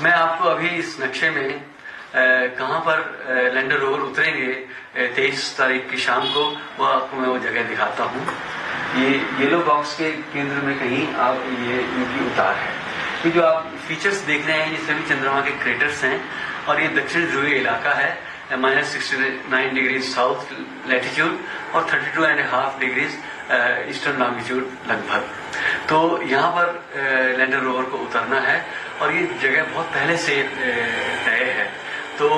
मैं आपको अभी इस नक्शे में कहाँ पर लैंडर रोवर उतरेंगे 23 तारीख की शाम को, वह आपको मैं वो जगह दिखाता हूँ। ये येलो बॉक्स के केंद्र में कहीं आप ये इनकी उतार है। ये जो आप फीचर्स देख रहे हैं ये सभी चंद्रमा के क्रेटर्स हैं और ये दक्षिण ध्रुवीय इलाका है, -69 डिग्री साउथ लैटिट्यूड और 32.5 डिग्रीज ईस्टर्न लॉन्गिट्यूड लगभग। तो यहाँ पर लैंडर रोवर को उतरना है और ये जगह बहुत पहले से तय है। तो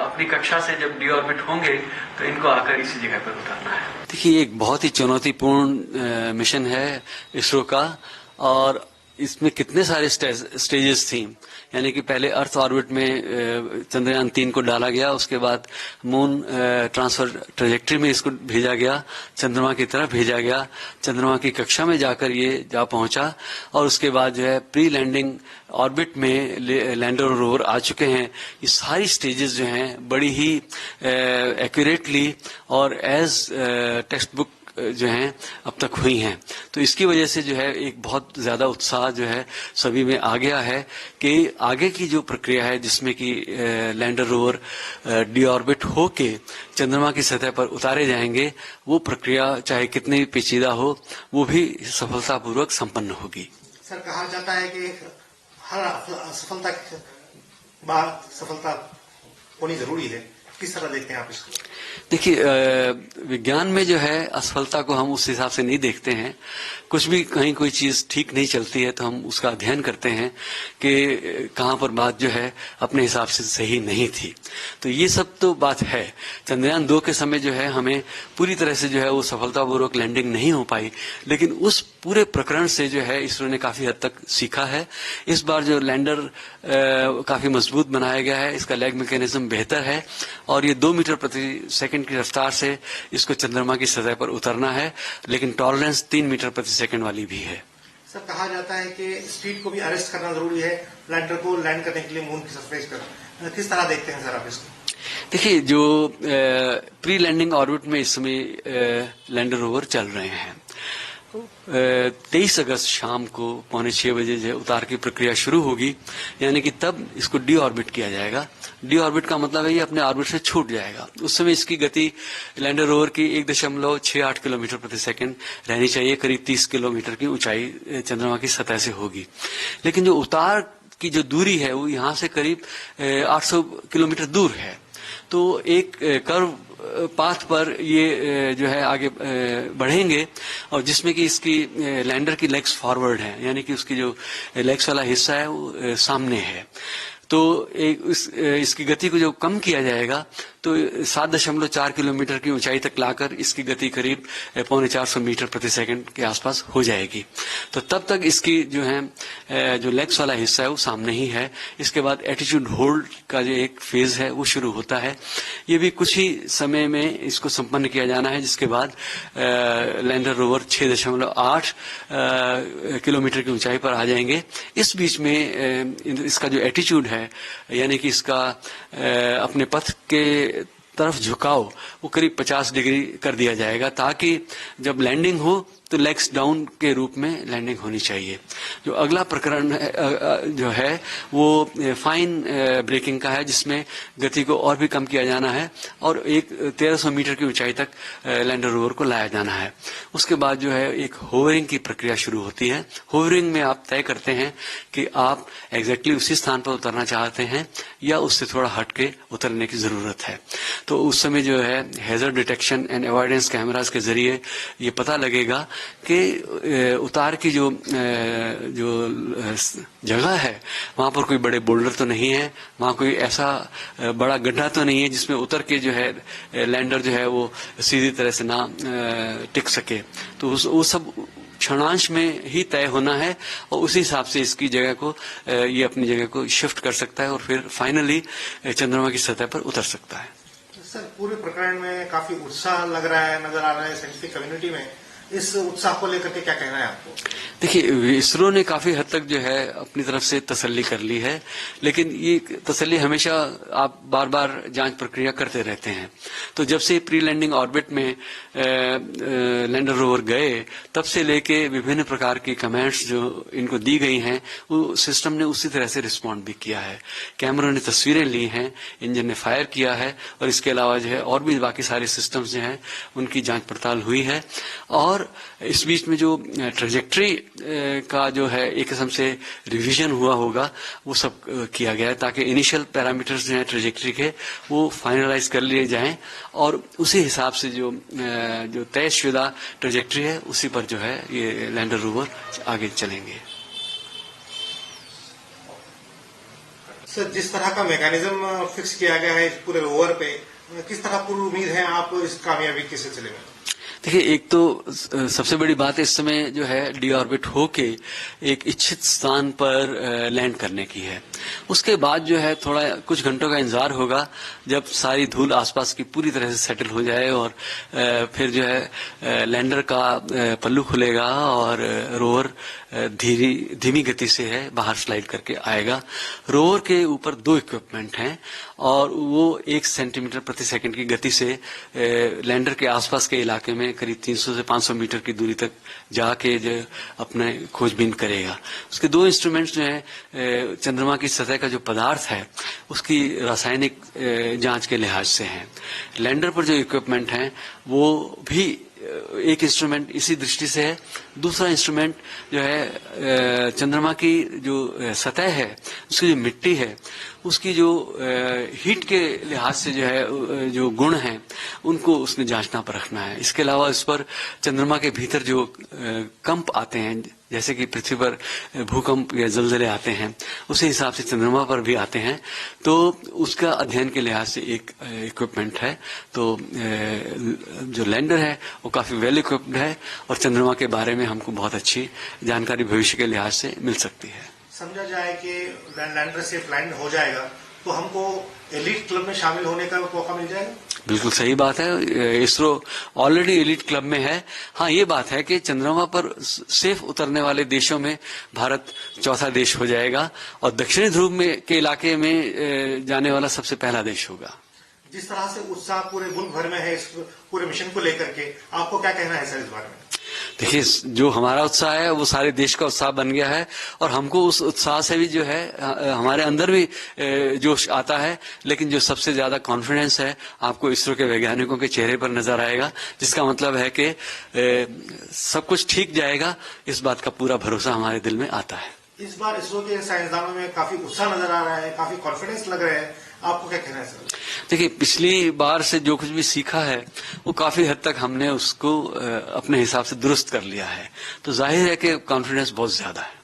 अपनी कक्षा से जब डीऑर्बिट होंगे तो इनको आकर इसी जगह पर उतरना है। देखिए, एक बहुत ही चुनौतीपूर्ण मिशन है इसरो का और इसमें कितने सारे स्टेजेस थी। यानी कि पहले अर्थ ऑर्बिट में चंद्रयान 3 को डाला गया, उसके बाद मून ट्रांसफर ट्रेजेक्ट्री में इसको भेजा गया, चंद्रमा की तरफ भेजा गया, चंद्रमा की कक्षा में जाकर ये जा पहुंचा और उसके बाद जो है प्री लैंडिंग ऑर्बिट में लैंडर और रोवर आ चुके हैं। ये सारी स्टेजेस जो हैं बड़ी ही एक्यूरेटली और एज टेक्स्ट बुक जो हैं अब तक हुई हैं। तो इसकी वजह से जो है एक बहुत ज्यादा उत्साह जो है सभी में आ गया है कि आगे की जो प्रक्रिया है जिसमें कि लैंडर रोवर डीऑर्बिट होके चंद्रमा की सतह पर उतारे जाएंगे, वो प्रक्रिया चाहे कितनी भी पेचीदा हो वो भी सफलतापूर्वक संपन्न होगी। सर, कहा जाता है कि हर सफलता के बाद सफलता होनी जरूरी है, किस तरह देखते हैं आप इसको? देखिए, विज्ञान में जो है असफलता को हम उस हिसाब से नहीं देखते हैं। कुछ भी कहीं कोई चीज ठीक नहीं चलती है तो हम उसका अध्ययन करते हैं कि कहाँ पर बात जो है अपने हिसाब से सही नहीं थी। तो ये सब तो बात है। चंद्रयान 2 के समय जो है हमें पूरी तरह से जो है वो सफलतापूर्वक लैंडिंग नहीं हो पाई, लेकिन उस पूरे प्रकरण से जो है इसरो ने काफी हद तक सीखा है। इस बार जो लैंडर काफी मजबूत बनाया गया है, इसका लेग मैकेनिज्म बेहतर है और ये 2 मीटर प्रति सेकंड की रफ्तार से इसको चंद्रमा की सतह पर उतरना है, लेकिन टॉलरेंस 3 मीटर प्रति सेकंड वाली भी है। सर, कहा जाता है कि स्पीड को भी अरेस्ट करना जरूरी है लैंडर को लैंड करने के लिए मून की सरफेस पर। किस तरह देखते हैं सर आप इसको? देखिए, जो प्री लैंडिंग ऑर्बिट में इस समय लैंडर रोवर चल रहे हैं, 23 अगस्त शाम को 5:45 बजे जो उतार की प्रक्रिया शुरू होगी, यानी कि तब इसको डी ऑर्बिट किया जाएगा। डी ऑर्बिट का मतलब है ये अपने ऑर्बिट से छूट जाएगा। उस समय इसकी गति लैंडर रोवर की 1.68 किलोमीटर प्रति सेकंड रहनी चाहिए। करीब 30 किलोमीटर की ऊंचाई चंद्रमा की सतह से होगी। लेकिन जो उतार की जो दूरी है वो यहाँ से करीब 800 किलोमीटर दूर है। तो एक कर्व पाथ पर ये जो है आगे बढ़ेंगे और जिसमें कि इसकी लैंडर की लेग्स फॉरवर्ड है, यानी कि उसकी जो लेग्स वाला हिस्सा है वो सामने है। तो इसकी गति को जो कम किया जाएगा तो 7.4 किलोमीटर की ऊंचाई तक लाकर इसकी गति करीब 450 मीटर प्रति सेकंड के आसपास हो जाएगी। तो तब तक इसकी जो है जो लेग्स वाला हिस्सा है वो सामने ही है। इसके बाद एटीट्यूड होल्ड का जो एक फेज है वो शुरू होता है। ये भी कुछ ही समय में इसको संपन्न किया जाना है, जिसके बाद लैंडर रोवर 6.8 किलोमीटर की ऊंचाई पर आ जाएंगे। इस बीच में इसका जो एटीट्यूड है, यानी कि इसका अपने पथ के तरफ झुकाव वो करीब 50 डिग्री कर दिया जाएगा, ताकि जब लैंडिंग हो तो लेग्स डाउन के रूप में लैंडिंग होनी चाहिए। जो अगला प्रकरण जो है वो फाइन ब्रेकिंग का है, जिसमें गति को और भी कम किया जाना है और 1300 मीटर की ऊंचाई तक लैंडर रोवर को लाया जाना है। उसके बाद जो है एक होवरिंग की प्रक्रिया शुरू होती है। होवरिंग में आप तय करते हैं कि आप एग्जैक्टली उसी स्थान पर उतरना चाहते हैं या उससे थोड़ा हट के उतरने की जरूरत है। तो उस समय जो है hazard detection and avoidance cameras के जरिए ये पता लगेगा कि उतार की जो जगह है वहां पर कोई बड़े बोल्डर तो नहीं है, वहां कोई ऐसा बड़ा गड्ढा तो नहीं है जिसमें उतर के जो है लैंडर जो है वो सीधी तरह से ना टिक सके। तो वो सब क्षणांश में ही तय होना है और उसी हिसाब से इसकी जगह को ये अपनी जगह को शिफ्ट कर सकता है और फिर फाइनली चंद्रमा की सतह पर उतर सकता है। सर, पूरे प्रकरण में काफी उत्साह लग रहा है, नजर आ रहा है साइंटिफिक कम्युनिटी में। इस उत्साह को लेकर के क्या कहना है आपको? देखिए, इसरो ने काफी हद तक जो है अपनी तरफ से तसल्ली कर ली है, लेकिन ये तसल्ली हमेशा आप बार बार जांच प्रक्रिया करते रहते हैं। तो जब से प्री लैंडिंग ऑर्बिट में लैंडर रोवर गए, तब से लेके विभिन्न प्रकार की कमेंट्स जो इनको दी गई हैं, वो सिस्टम ने उसी तरह से रिस्पॉन्ड भी किया है। कैमरों ने तस्वीरें ली हैं, इंजन ने फायर किया है, और इसके अलावा जो है और भी बाकी सारे सिस्टम्स जो हैं उनकी जांच पड़ताल हुई है। और इस बीच में जो ट्रेजेक्ट्री का जो है एक किस्म से रिवीजन हुआ होगा, वो सब किया गया है, ताकि इनिशियल पैरामीटर्स जो हैं ट्रेजेक्ट्री के वो फाइनलाइज कर लिए जाएं, और उसी हिसाब से जो तयशुदा ट्रेजेक्ट्री है उसी पर जो है ये लैंडर रोवर आगे चलेंगे। सर, जिस तरह का मैकेनिज्म फिक्स किया गया है इस पूरे रोवर पे, किस तरह पूरी उम्मीद है आप इस कामयाबी के सिलसिले में? देखिए, एक तो सबसे बड़ी बात इस समय जो है डी ऑर्बिट होके एक इच्छित स्थान पर लैंड करने की है। उसके बाद जो है थोड़ा कुछ घंटों का इंतजार होगा, जब सारी धूल आसपास की पूरी तरह से सेटल हो जाए, और फिर जो है लैंडर का पल्लू खुलेगा और रोवर धीमी गति से है बाहर स्लाइड करके आएगा। रोवर के ऊपर 2 इक्विपमेंट हैं, और वो 1 सेंटीमीटर प्रति सेकंड की गति से लैंडर के आसपास के इलाके में करीब 300 से 500 मीटर की दूरी तक जाके जो अपने खोजबीन करेगा। उसके 2 इंस्ट्रूमेंट्स जो हैं चंद्रमा की सतह का जो पदार्थ है उसकी रासायनिक जांच के लिहाज से हैं। लैंडर पर जो इक्विपमेंट हैं वो भी एक इंस्ट्रूमेंट इसी दृष्टि से है। दूसरा इंस्ट्रूमेंट जो है चंद्रमा की जो सतह है उसकी जो मिट्टी है उसकी जो हीट के लिहाज से जो है जो गुण हैं उनको उसने जांचना परखना है। इसके अलावा इस पर चंद्रमा के भीतर जो कंप आते हैं, जैसे कि पृथ्वी पर भूकंप या जलजले आते हैं, उसी हिसाब से चंद्रमा पर भी आते हैं, तो उसका अध्ययन के लिहाज से एक इक्विपमेंट है। तो जो लैंडर है वो काफी वेल इक्विप्ड है, और चंद्रमा के बारे में हमको बहुत अच्छी जानकारी भविष्य के लिहाज से मिल सकती है। समझा जाए कि लैंडर से लैंड हो जाएगा तो हमको एलीट क्लब में शामिल होने का मौका मिल जाएगा? बिल्कुल सही बात है, इसरो ऑलरेडी एलीट क्लब में है। हाँ, ये बात है कि चंद्रमा पर सेफ उतरने वाले देशों में भारत चौथा देश हो जाएगा, और दक्षिणी ध्रुव में के इलाके में जाने वाला सबसे पहला देश होगा। जिस तरह से उत्साह पूरे मुल्क भर में है इस पूरे मिशन को लेकर के, आपको क्या कहना है सर इस बारे में? देखिए, जो हमारा उत्साह है वो सारे देश का उत्साह बन गया है, और हमको उस उत्साह से भी जो है हमारे अंदर भी जोश आता है, लेकिन जो सबसे ज्यादा कॉन्फिडेंस है आपको इसरो के वैज्ञानिकों के चेहरे पर नजर आएगा, जिसका मतलब है कि सब कुछ ठीक जाएगा, इस बात का पूरा भरोसा हमारे दिल में आता है। इस बार इसरो के साइंसदानों में काफी उत्साह नजर आ रहा है, काफी कॉन्फिडेंस लग रहा है, आपको क्या कहना है सर? देखिए, पिछली बार से जो कुछ भी सीखा है वो काफी हद तक हमने उसको अपने हिसाब से दुरुस्त कर लिया है, तो जाहिर है कि कॉन्फिडेंस बहुत ज्यादा है।